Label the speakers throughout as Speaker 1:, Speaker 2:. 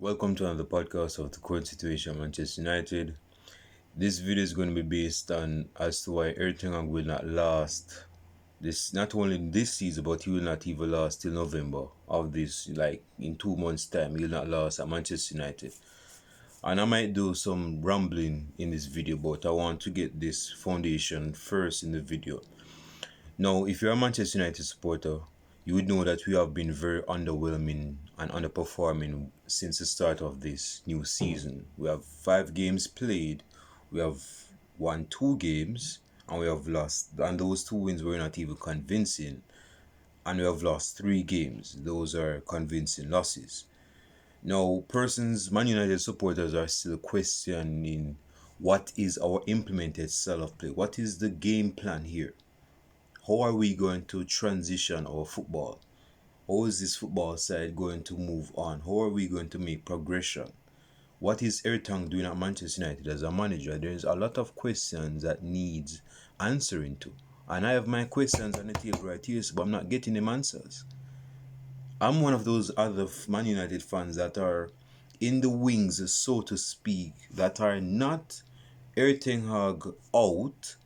Speaker 1: Welcome to another podcast of the current situation Manchester United. This video is going to be based on as to why Erik ten Hag will not last this not only this season but he will not even last till November of this, like in 2 months time he will not last at Manchester United. And I might do some rambling in this video, but I want to get this foundation first in the video. Now, if you're a Manchester United supporter, you would know that we have been very underwhelming and underperforming since the start of this new season. We have 5 games played, we have won 2 games, and we have lost. And those 2 wins were not even convincing. And we have lost 3 games. Those are convincing losses. Now, Man United supporters are still questioning what is our implemented style of play. What is the game plan here? How are we going to transition our football? How is this football side going to move on? How are we going to make progression? What is Erik ten Hag doing at Manchester United as a manager? There's a lot of questions that needs answering to. And I have my questions on the table right here, but I'm not getting them answers. I'm one of those other Man United fans that are in the wings, so to speak, that are not Erik ten Hag out,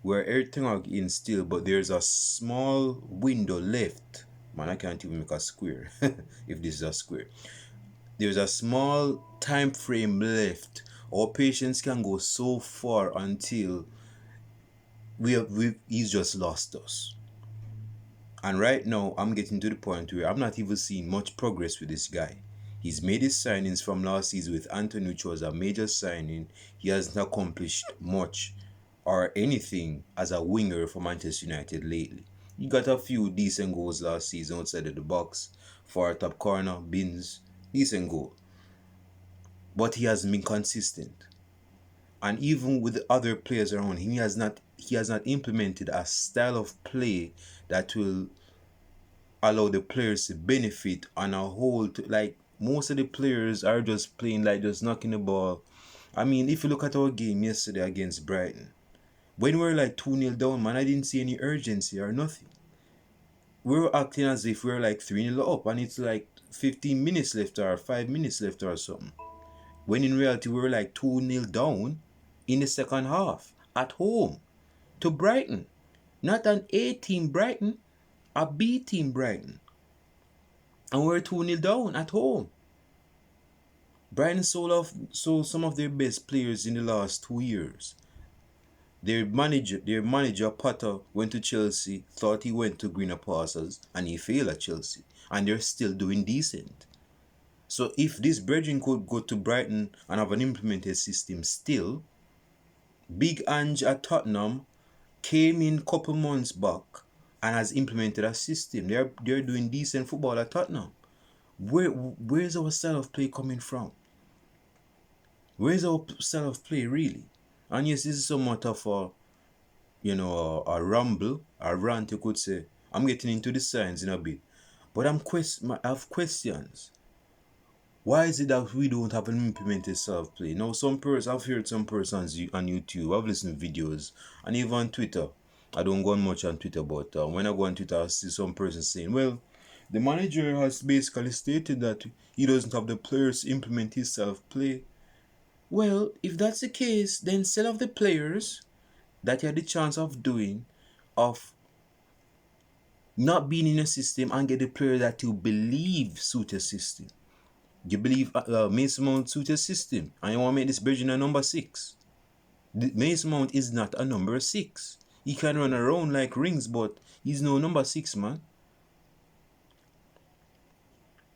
Speaker 1: where Erik ten Hag in still, but there's a small window left. Man, I can't even make a square if this is a square. There's a small time frame left. Our patience can go so far until he's just lost us. And right now, I'm getting to the point where I'm not even seeing much progress with this guy. He's made his signings from last season with Anthony, which was a major signing. He hasn't accomplished much or anything as a winger for Manchester United lately. He got a few decent goals last season outside of the box for a top corner, bins, decent goal. But he hasn't been consistent. And even with the other players around him, he has not implemented a style of play that will allow the players to benefit on a whole. Like, most of the players are just playing like just knocking the ball. I mean, if you look at our game yesterday against Brighton, when we were like 2-0 down, man, I didn't see any urgency or nothing. We were acting as if we were like 3-0 up and it's like 15 minutes left or 5 minutes left or something. When in reality, we were like 2-0 down in the second half at home to Brighton. Not an A team Brighton, a B team Brighton. And we were 2-0 down at home. Brighton sold some of their best players in the last 2 years. Their manager Potter went to Chelsea, thought he went to greener pastures, and he failed at Chelsea. And they're still doing decent. So if this Brethren could go to Brighton and have an implemented system still, Big Ange at Tottenham came in a couple months back and has implemented a system. They're doing decent football at Tottenham. Where's our style of play coming from? Where's our style of play really? And yes, this is somewhat of a rumble, a rant, you could say. I'm getting into the science in a bit, but I have questions. Why is it that we don't have an implemented style of play? Now, I've heard some persons on YouTube, I've listened to videos, and even on Twitter. I don't go on much on Twitter, but when I go on Twitter, I see some person saying, well, the manager has basically stated that he doesn't have the players implement his style of play. Well, if that's the case, then sell off the players that you had the chance of not being in a system, and get the player that you believe suit a system. You believe Mason Mount suit a system, and you want to make this Virgin a number 6. Mason Mount is not a number 6. He can run around like rings, but he's no number 6, man.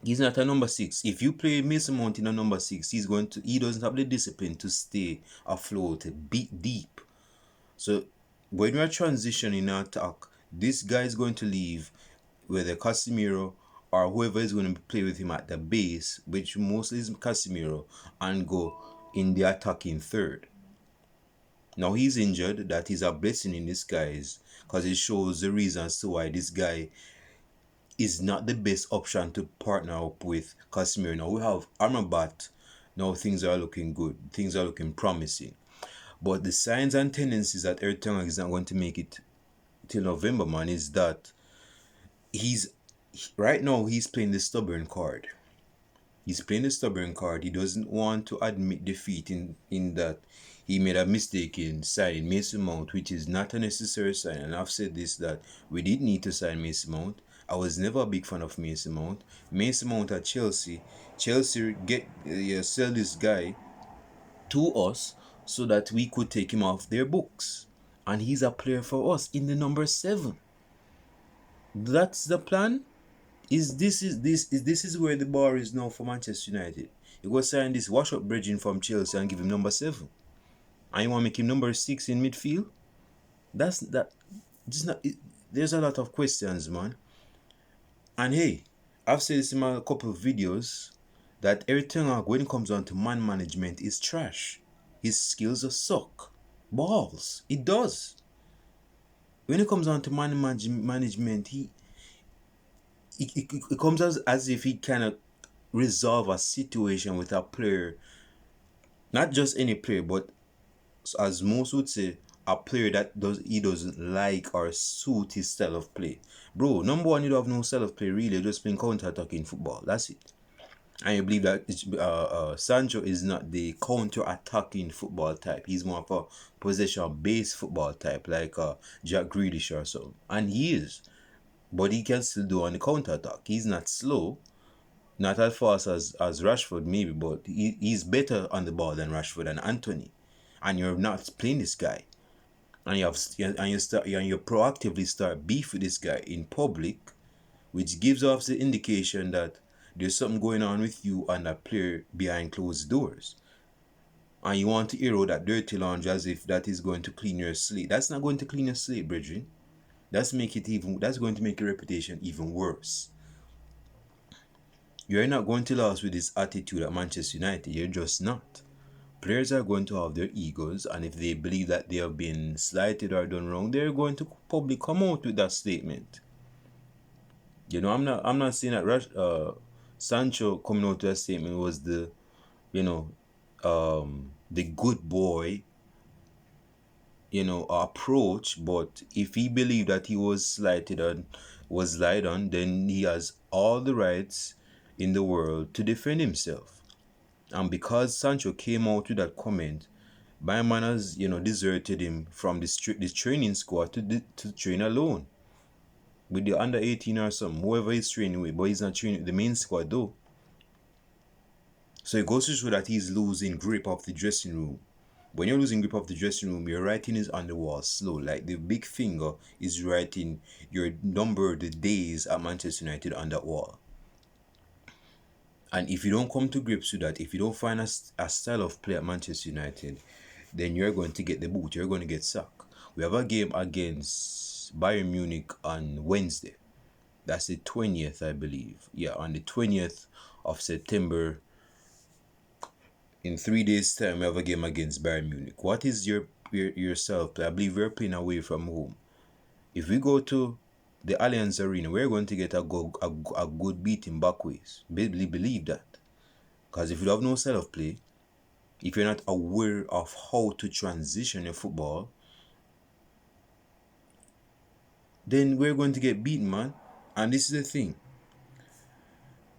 Speaker 1: He's not a number 6. If you play Mason Mount in a number 6, he doesn't have the discipline to stay afloat, beat deep. So when we're transitioning in attack, this guy is going to leave, whether Casemiro or whoever is going to play with him at the base, which mostly is Casemiro, and go in the attacking third. Now he's injured. That is a blessing in disguise, because it shows the reasons to why this guy is not the best option to partner up with Casemiro. Now we have Amrabat. Now things are looking good. Things are looking promising. But the signs and tendencies that Erik ten Hag is not going to make it till November, man, is that right now he's playing the stubborn card. He's playing the stubborn card. He doesn't want to admit defeat in that he made a mistake in signing Mason Mount, which is not a necessary sign. And I've said this, that we did need to sign Mason Mount. I was never a big fan of Mason Mount. Mason Mount at Chelsea. Chelsea sell this guy to us so that we could take him off their books. And he's a player for us in the number 7. That's the plan. This is where the bar is now for Manchester United. You go sign this wash up bridging from Chelsea and give him number 7. And you want to make him number 6 in midfield? That's that. Just not. There's a lot of questions, man. And hey, I've said this in my couple of videos that Eric Ten Hag, when it comes down to man management, is trash. His skills are suck balls. It does. When it comes down to man management, it comes as if he cannot resolve a situation with a player, not just any player, but as most would say, a player that he doesn't like or suit his style of play. Bro, number one, you don't have no style of play really. You're just playing counter-attacking football. That's it. And you believe that Sancho is not the counter-attacking football type. He's more of a possession-based football type, like Jack Grealish or so. And he is. But he can still do on the counter-attack. He's not slow. Not as fast as Rashford maybe, but he's better on the ball than Rashford and Anthony. And you're not playing this guy. And you proactively start beef with this guy in public, which gives off the indication that there's something going on with you and that player behind closed doors. And you want to hero that dirty laundry as if that is going to clean your slate. That's not going to clean your slate, brethren. That's going to make your reputation even worse. You're not going to last with this attitude at Manchester United. You're just not. Players are going to have their egos, and if they believe that they have been slighted or done wrong, they're going to probably come out with that statement. You know, I'm not saying that Sancho coming out with that statement was the good boy, approach. But if he believed that he was slighted and was lied on, then he has all the rights in the world to defend himself. And because Sancho came out with that comment, Bayern has, deserted him from this training squad to train alone with the under 18 or something, whoever he's training with, but he's not training with the main squad though. So it goes to show that he's losing grip of the dressing room. When you're losing grip of the dressing room, your writing is on the wall slow. Like the big finger is writing your number, the days at Manchester United on that wall. And if you don't come to grips with that, if you don't find a style of play at Manchester United, then you're going to get the boot. You're going to get sacked. We have a game against Bayern Munich on Wednesday. That's the 20th, I believe. Yeah, on the 20th of September. In 3 days' time, we have a game against Bayern Munich. What is your self play? I believe we're playing away from home. If we go to the Allianz Arena, we're going to get a good beating back ways. Believe that. Because if you have no style of play, if you're not aware of how to transition your football, then we're going to get beaten, man. And this is the thing.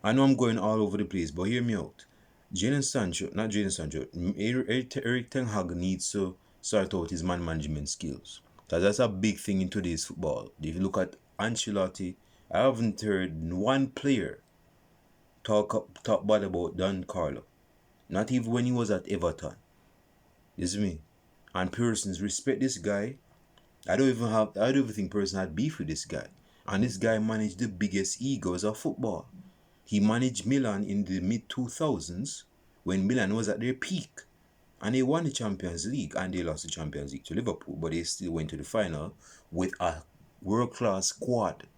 Speaker 1: I know I'm going all over the place, but hear me out. Eric Ten Hag needs to sort out his man management skills. Because that's a big thing in today's football. If you look at Ancelotti, I haven't heard one player talk bad about Don Carlo. Not even when he was at Everton. You see me? And persons respect this guy. I don't even think person had beef with this guy. And this guy managed the biggest egos of football. He managed Milan in the mid-2000s when Milan was at their peak. And they won the Champions League, and they lost the Champions League to Liverpool, but they still went to the final with a world-class squad.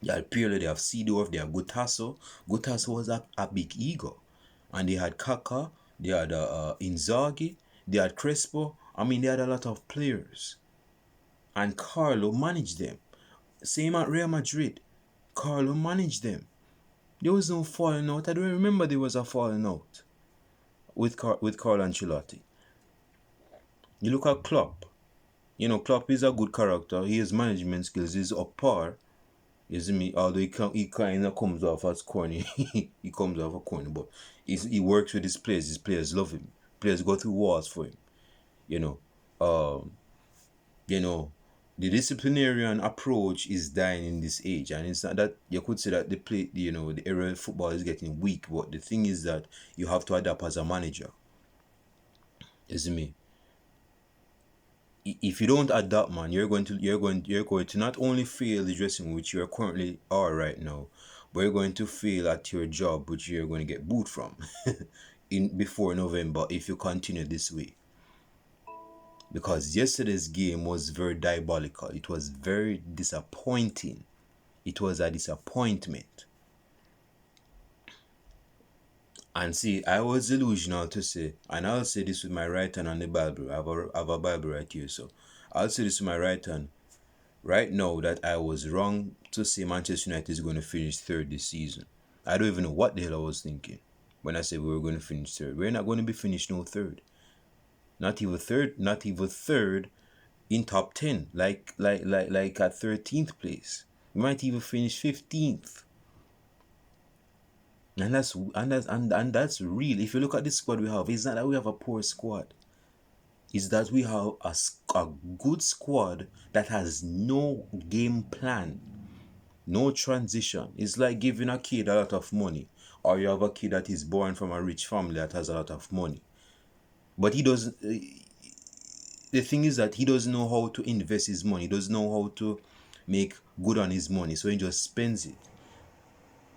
Speaker 1: They had Pirlo, they have Seedorf, they have Gutasso. Gutasso was a big ego. And they had Kaká, they had Inzaghi, they had Crespo. I mean, they had a lot of players. And Carlo managed them. Same at Real Madrid. Carlo managed them. There was no falling out. I don't remember there was a falling out with Carlo Ancelotti. You look at Klopp. Klopp is a good character. His management skills is up par. You see me? Although he kind of comes off as corny, he comes off as corny, but he works with his players. His players love him. Players go through wars for him. You know, um, you know, the disciplinarian approach is dying in this age, and it's not that you could say that the era of football is getting weak, but the thing is that you have to adapt as a manager. You see me? If you don't adapt, man, you're going to not only fail the dressing room, which you are currently are right now, but you're going to fail at your job, which you're going to get booed from in before November if you continue this way. Because yesterday's game was very diabolical. It was very disappointing. It was a disappointment. And see, I was delusional to say, and I'll say this with my right hand on the Bible. I have a Bible right here, so I'll say this with my right hand right now that I was wrong to say Manchester United is going to finish third this season. I don't even know what the hell I was thinking when I said we were going to finish third. We're not going to be finished no third. Not even third in top 10, like at 13th place. We might even finish 15th. And that's real. If you look at the squad we have, it's not that we have a poor squad. It's that we have a good squad that has no game plan, no transition. It's like giving a kid a lot of money, or you have a kid that is born from a rich family that has a lot of money, but he doesn't. The thing is that he doesn't know how to invest his money. He doesn't know how to make good on his money, so he just spends it.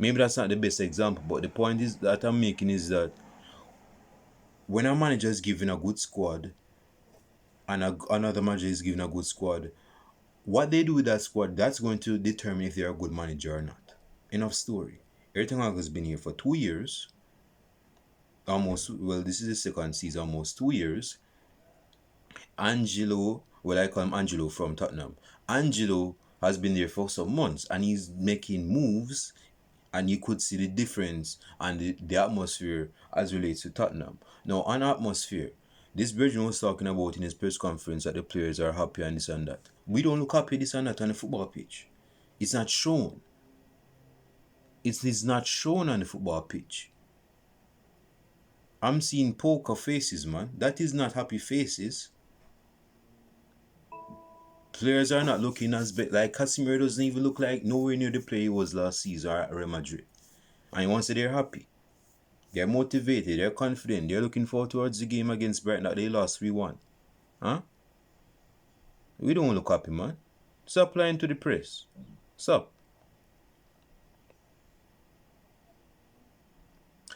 Speaker 1: Maybe that's not the best example, but the point is that I'm making is that when a manager is given a good squad and another manager is given a good squad, what they do with that squad, that's going to determine if they're a good manager or not. Enough story. Eric Ten Hag has been here for 2 years. This is the second season, almost 2 years. Angelo, well, I call him Angelo from Tottenham. Angelo has been there for some months and he's making moves, and you could see the difference and the atmosphere as relates to Tottenham. Now, on atmosphere, this Virgin was talking about in his press conference that the players are happy and this and that. We don't look happy this and that on the football pitch. It's not shown. It is not shown on the football pitch. I'm seeing poker faces, man. That is not happy faces. Players are not looking as bad. Like Casemiro doesn't even look like nowhere near the player he was last season at Real Madrid. And you want to say they're happy. They're motivated, they're confident, they're looking forward towards the game against Brighton that they lost 3-1. Huh? We don't look happy, man. Stop lying to the press. Stop.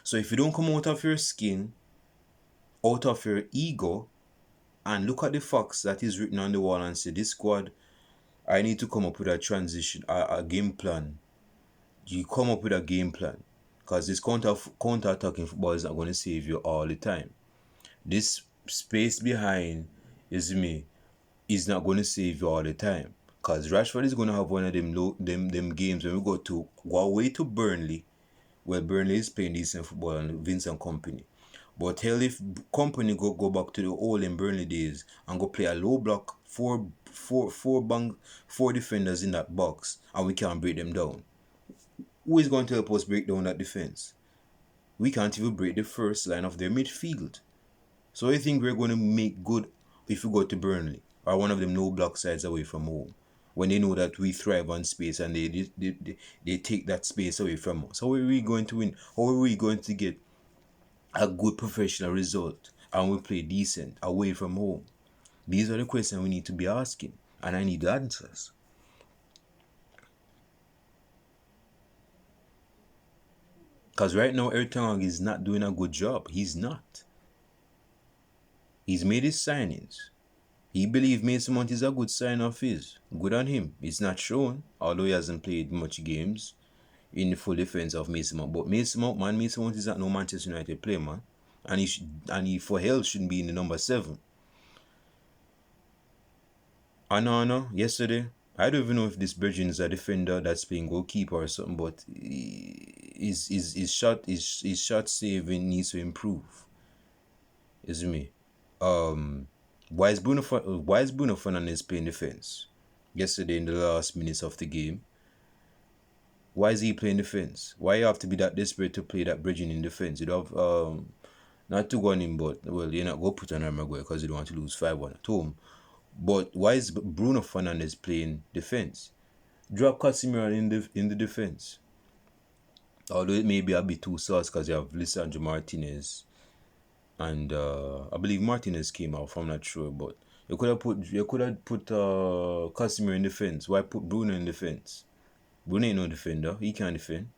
Speaker 1: So if you don't come out of your skin, out of your ego, and look at the facts that is written on the wall and say, this squad, I need to come up with a transition, a game plan. You come up with a game plan. Because this counter-attacking football is not going to save you all the time. This space behind is not going to save you all the time. Because Rashford is going to have one of them games when we go away to Burnley. Well, Burnley is playing decent football and Vincent Kompany. But hell, if Kompany go back to the old in Burnley days and go play a low block, four defenders in that box, and we can't break them down. Who is going to help us break down that defense? We can't even break the first line of their midfield. So I think we're going to make good if we go to Burnley or one of them no block sides away from home, when they know that we thrive on space and they take that space away from us. How are we going to win? How are we going to get a good professional result and we play decent away from home? These are the questions we need to be asking, and I need answers. Because right now, Eric Ten Hag is not doing a good job. He's not. He's made his signings. He believes Mason Mount is a good sign of his. Good on him. It's not shown, although he hasn't played much games in the full defense of Mason Mount. But Mason Mount is not no Manchester United player, man. And he for hell shouldn't be in the number 7. Onana, yesterday, I don't even know if this Virgin is a defender that's playing goalkeeper or something, but his shot saving needs to improve. Is me. Why is Bruno Fernandes playing defense? Yesterday in the last minutes of the game, Why is he playing defense? Why you have to be that desperate to play that bridging in defense? You'd have not to go on him, but well, you're not go put on Maguire because you don't want to lose 5-1 at home. But why is Bruno Fernandes playing defense? Drop Casemiro in the defense. Although it may be a bit too sauce because you have Lisandro Martinez and I believe Martinez came off. I'm not sure, but you could have put Casemiro in defense. Why put Bruno in defense? Bruno ain't no defender. He can't defend.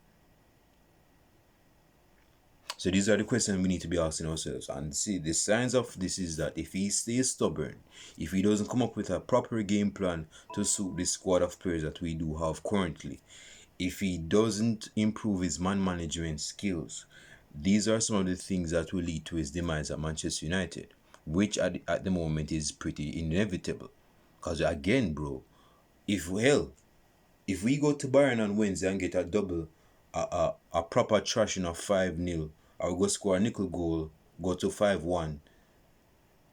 Speaker 1: So these are the questions we need to be asking ourselves. And see, the signs of this is that if he stays stubborn, if he doesn't come up with a proper game plan to suit the squad of players that we do have currently, if he doesn't improve his man management skills, these are some of the things that will lead to his demise at Manchester United, which at the moment is pretty inevitable. Because again, bro, if we go to Bayern on Wednesday and get a double, a proper thrashing of 5-0, or go score a nickel goal, go to 5-1,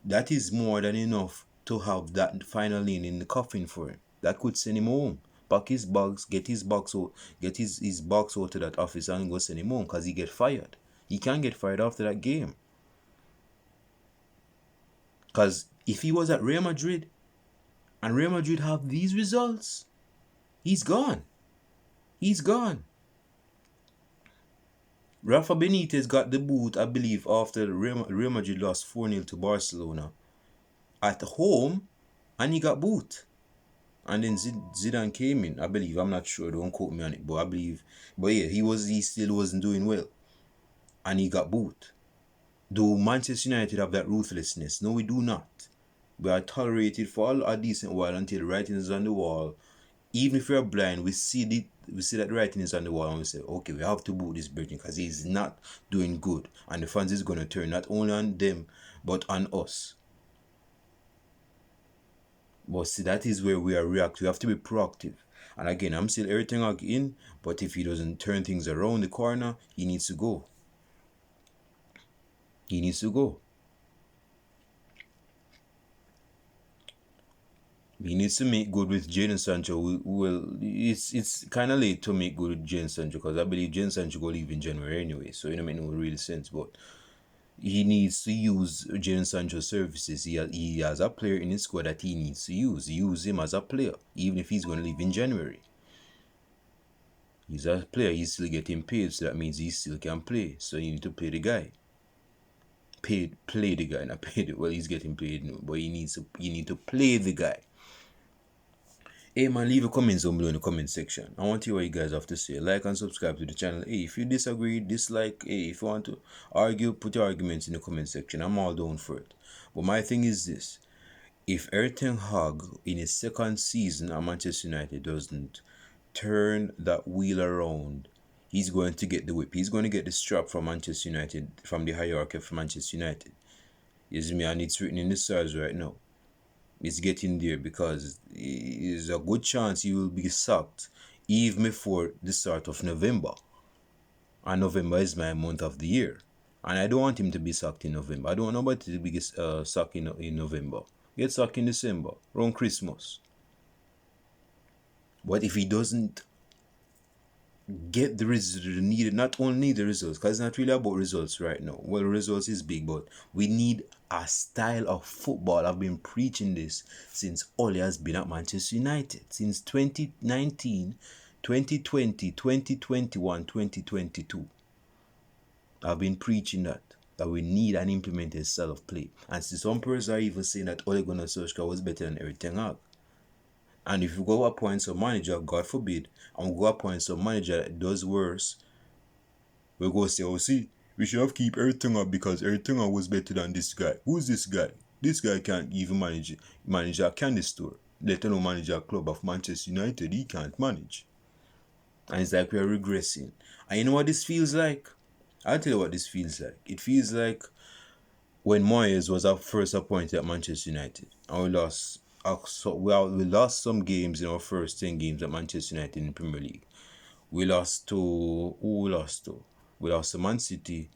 Speaker 1: that is more than enough to have that final nail in the coffin for him. That could send him home. Pack his bags, get his box out, get his box out to that office and go send him home because he get fired. He can't get fired after that game. Because if he was at Real Madrid and Real Madrid have these results, he's gone. He's gone. Rafa Benitez got the boot, I believe, after Real Madrid lost 4-0 to Barcelona at home, and he got boot. And then Zidane came in, I believe. I'm not sure, don't quote me on it, but I believe. But yeah, he still wasn't doing well. And he got boot. Do Manchester United have that ruthlessness? No, we do not. We are tolerated for a decent while until the writing is on the wall. Even if we're blind, we see that writing is on the wall and we say, okay, we have to boot this Britain because he's not doing good. And the fans is going to turn not only on them, but on us. But see, that is where we are reactive. We have to be proactive. And again, I'm still everything in, but if he doesn't turn things around the corner, he needs to go. He needs to go. He needs to make good with Jadon Sancho. Well, it's kind of late to make good with Jadon Sancho because I believe Jadon Sancho will leave in January anyway, so it don't make no real sense. But he needs to use Jadon Sancho's services. He has a player in his squad that he needs to use. Use him as a player, even if he's going to leave in January. He's a player. He's still getting paid, so that means he still can play. So you need to pay the guy. Play the guy, not paid. Well, he's getting paid, but you need to play the guy. Hey man, leave a comment down below in the comment section. I want to hear what you guys have to say. Like and subscribe to the channel. Hey, if you disagree, dislike, hey, if you want to argue, put your arguments in the comment section. I'm all down for it. But my thing is this. If Erik ten Hag in his second season at Manchester United doesn't turn that wheel around, he's going to get the whip. He's going to get the strap from Manchester United, from the hierarchy of Manchester United. Is me, and it's written in the stars right now. It's getting there because there's a good chance he will be sacked even before the start of November. And November is my month of the year. And I don't want him to be sacked in November. I don't want nobody to be sacked in November. Get sacked in December, around Christmas. But if he doesn't get the needed, not only the results, because it's not really about results right now. Well, results is big, but we need a style of football. I've been preaching this since Ole has been at Manchester United. Since 2019, 2020, 2021, 2022. I've been preaching that we need an implemented style of play. And some players are even saying that Ole Gunnar Solskjaer was better than Erik ten Hag. And if you go appoint some manager, God forbid, and we go appoint some manager that does worse, we'll go say, oh, see, we should have keep everything up because everything was better than this guy. Who's this guy? This guy can't even manage a candy store, let alone manage a club of Manchester United. He can't manage. And it's like we're regressing. And you know what this feels like? I'll tell you what this feels like. It feels like when Moyes was first appointed at Manchester United, and we lost. So we lost some games in our first 10 games at Manchester United in the Premier League. We lost to who we lost to? We lost to Man City.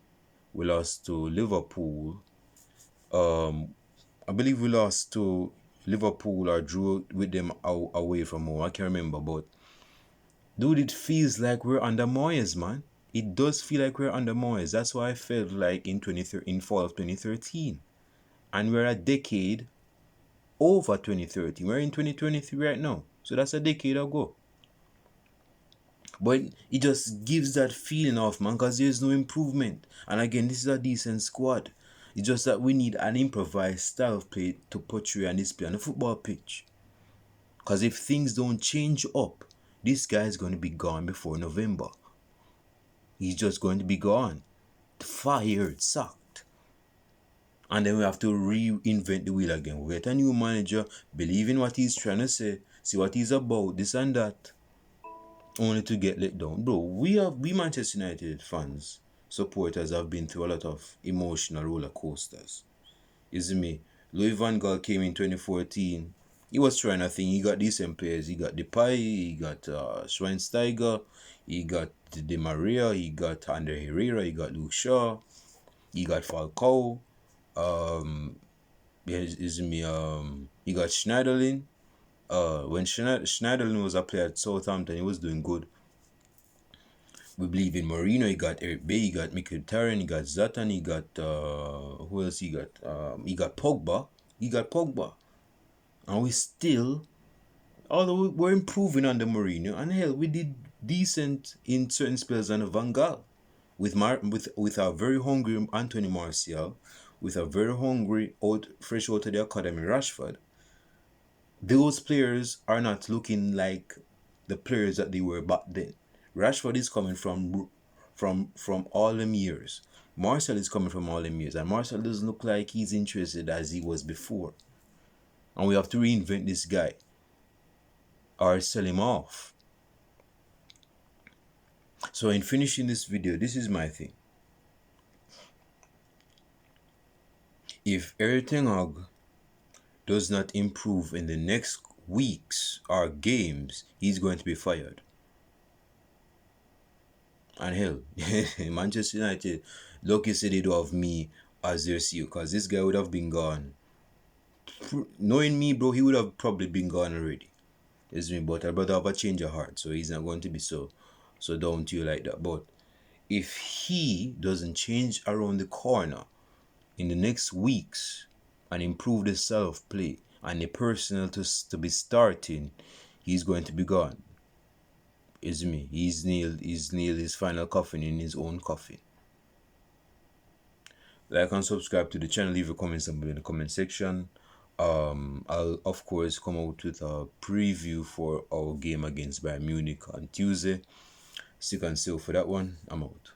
Speaker 1: We lost to Liverpool. I believe we lost to Liverpool or drew with them away from home. I can't remember, but Dude, it feels like we're under Moyes, man. It does feel like we're under Moyes. That's why I felt like in fall of 2013. And we're a decade over 2013. We're in 2023 right now. So that's a decade ago. But it just gives that feeling of, man, because there's no improvement. And again, this is a decent squad. It's just that we need an improvised style of play to portray and display on the football pitch. Because if things don't change up, this guy is going to be gone before November. He's just going to be gone. Fired, sacked. And then we have to reinvent the wheel again. We get a new manager, believe in what he's trying to say, see what he's about, this and that, only to get let down. Bro, we Manchester United fans, supporters, have been through a lot of emotional roller coasters. You see me? Louis van Gaal came in 2014. He was trying a thing. He got decent players. He got Depay, he got Schweinsteiger, he got Di Maria, he got Andre Herrera, he got Luke Shaw, he got Falcao. He got Schneiderlin. When Schneiderlin was a player at Southampton, he was doing good. We believe in Mourinho. He got Eric Bay, he got Mkhitaryan, he got Zlatan, he got who else he got? He got Pogba. And we still, although we're improving under Mourinho, and hell, we did decent in certain spells under Van Gaal. With a very hungry Anthony Martial, with a very hungry fresh out of the academy Rashford. Those players are not looking like the players that they were back then. Rashford is coming from all them years. Martial is coming from all them years, and Martial doesn't look like he's interested as he was before. And we have to reinvent this guy or sell him off. So in finishing this video, this is my thing. If Erik ten Hag does not improve in the next weeks or games, he's going to be fired. And hell, Manchester United, lucky say they don't have me as their CEO, because this guy would have been gone. Knowing me, bro, he would have probably been gone already. It's me, but I'd rather have a change of heart, so he's not going to be so down to you like that. But if he doesn't change around the corner in the next weeks and improve the self-play and the personnel to be starting, he's going to be gone. It's me. He's nailed his final coffin in his own coffin. Like and subscribe to the channel. Leave your comments down below in the comment section. I'll of course come out with a preview for our game against Bayern Munich on Tuesday. Stick and still for that one. I'm out.